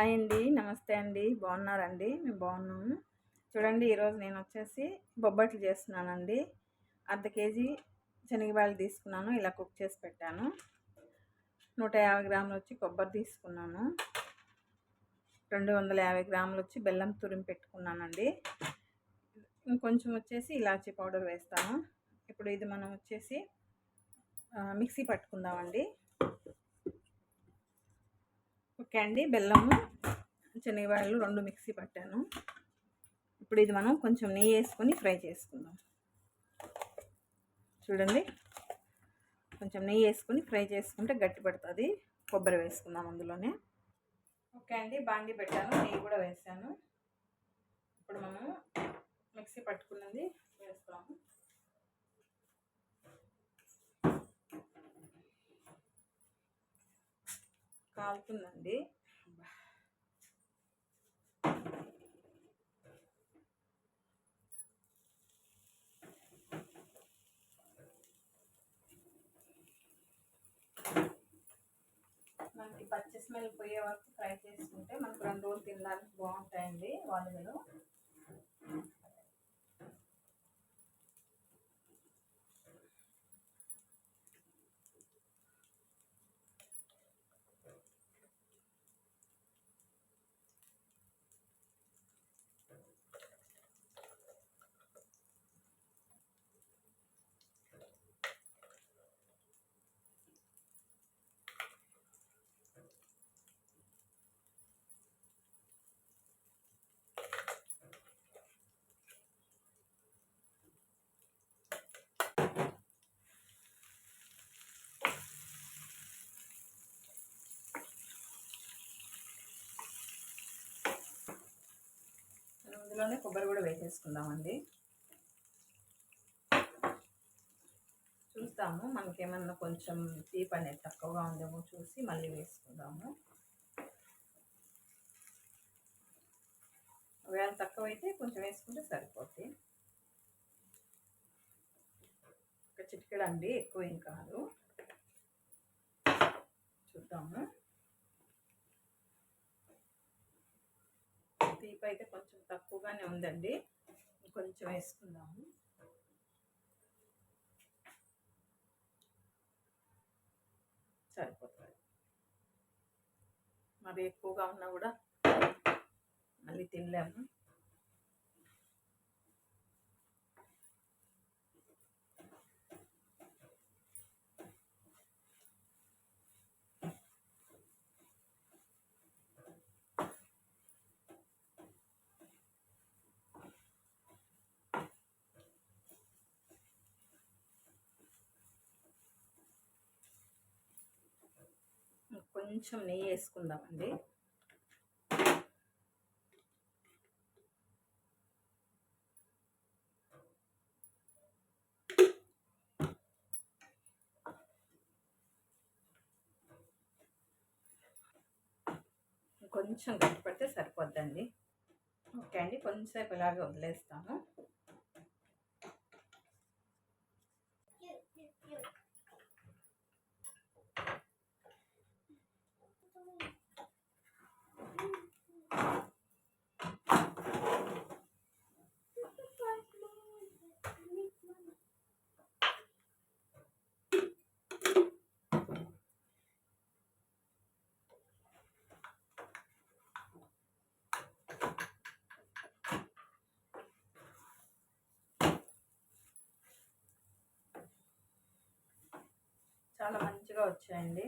Hi అండి, నమస్తే అండి. బాగున్నారండి? మేము బాగున్నాము. చూడండి, ఈరోజు నేను వచ్చేసి బొబ్బట్లు చేస్తున్నానండి. అర్ధ కేజీ శనగబాయలు తీసుకున్నాను, ఇలా కుక్ చేసి పెట్టాను. 150 గ్రాములు వచ్చి కొబ్బరి తీసుకున్నాను. 250 గ్రాములు వచ్చి బెల్లం తురిమి పెట్టుకున్నానండి. ఇంకొంచెం వచ్చేసి ఇలాచీ పౌడర్ వేస్తాను. ఇప్పుడు ఇది మనం వచ్చేసి మిక్సీ పట్టుకుందామండి. ఓకే అండి, బెల్లము శనగబాయలు 2 మిక్సీ పట్టాను. ఇప్పుడు ఇది మనం కొంచెం నెయ్యి వేసుకొని ఫ్రై చేసుకుందాం. చూడండి, కొంచెం నెయ్యి వేసుకొని ఫ్రై చేసుకుంటే గట్టి పడుతుంది. కొబ్బరి వేసుకుందాం అందులోనే. ఓకే అండి, బాండి పెట్టాను, నెయ్యి కూడా వేసాను. ఇప్పుడు మనం మిక్సీ పట్టుకున్నది వేస్తాము. కాలుతుందండి. మనకి పచ్చి స్మెల్ పోయే వరకు ఫ్రై చేసుకుంటే మనకు 2 రోజులు తినడానికి బాగుంటాయండి వాలుగలు. ఇందులోనే కొబ్బరి కూడా వేసేసుకుందామండి. చూస్తాము, మనకేమన్నా కొంచెం తీపి అనేది తక్కువగా ఉందేమో చూసి మళ్ళీ వేసుకుందాము. ఒకవేళ తక్కువైతే కొంచెం వేసుకుంటే సరిపోతుంది. ఒక చిటికెడు అండి, ఎక్కువ ఏం కాదు. చూద్దాము. తీపి అయితే కొంచెం తక్కువగానే ఉందండి, కొంచెం వేసుకుందాము. సరిపోతుంది. మరి ఎక్కువగా ఉన్నా కూడా మళ్ళీ తినలేము. కొంచెం నెయ్యి వేసుకుందామండి. కొంచెం గట్టి పడితే సరిపోద్దండి. ఓకే అండి, కొంచెంసేపు ఇలాగే వదిలేస్తాము. చాలా మంచిగా వచ్చాయండి.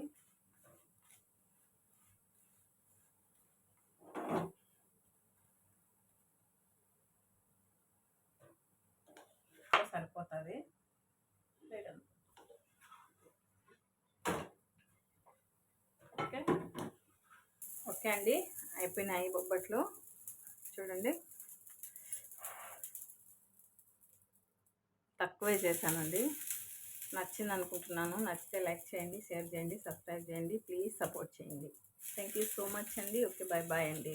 సరిపోతుంది. ఓకే ఓకే అండి, అయిపోయినాయి బొబ్బట్లు. చూడండి, తక్కువే చేశానండి. నచ్చింది అనుకుంటున్నాను. నచ్చితే లైక్ చేయండి, షేర్ చేయండి, సబ్స్క్రైబ్ చేయండి, ప్లీజ్ సపోర్ట్ చేయండి. థ్యాంక్ యూ సో మచ్ అండి. ఓకే, బాయ్ బాయ్ అండి.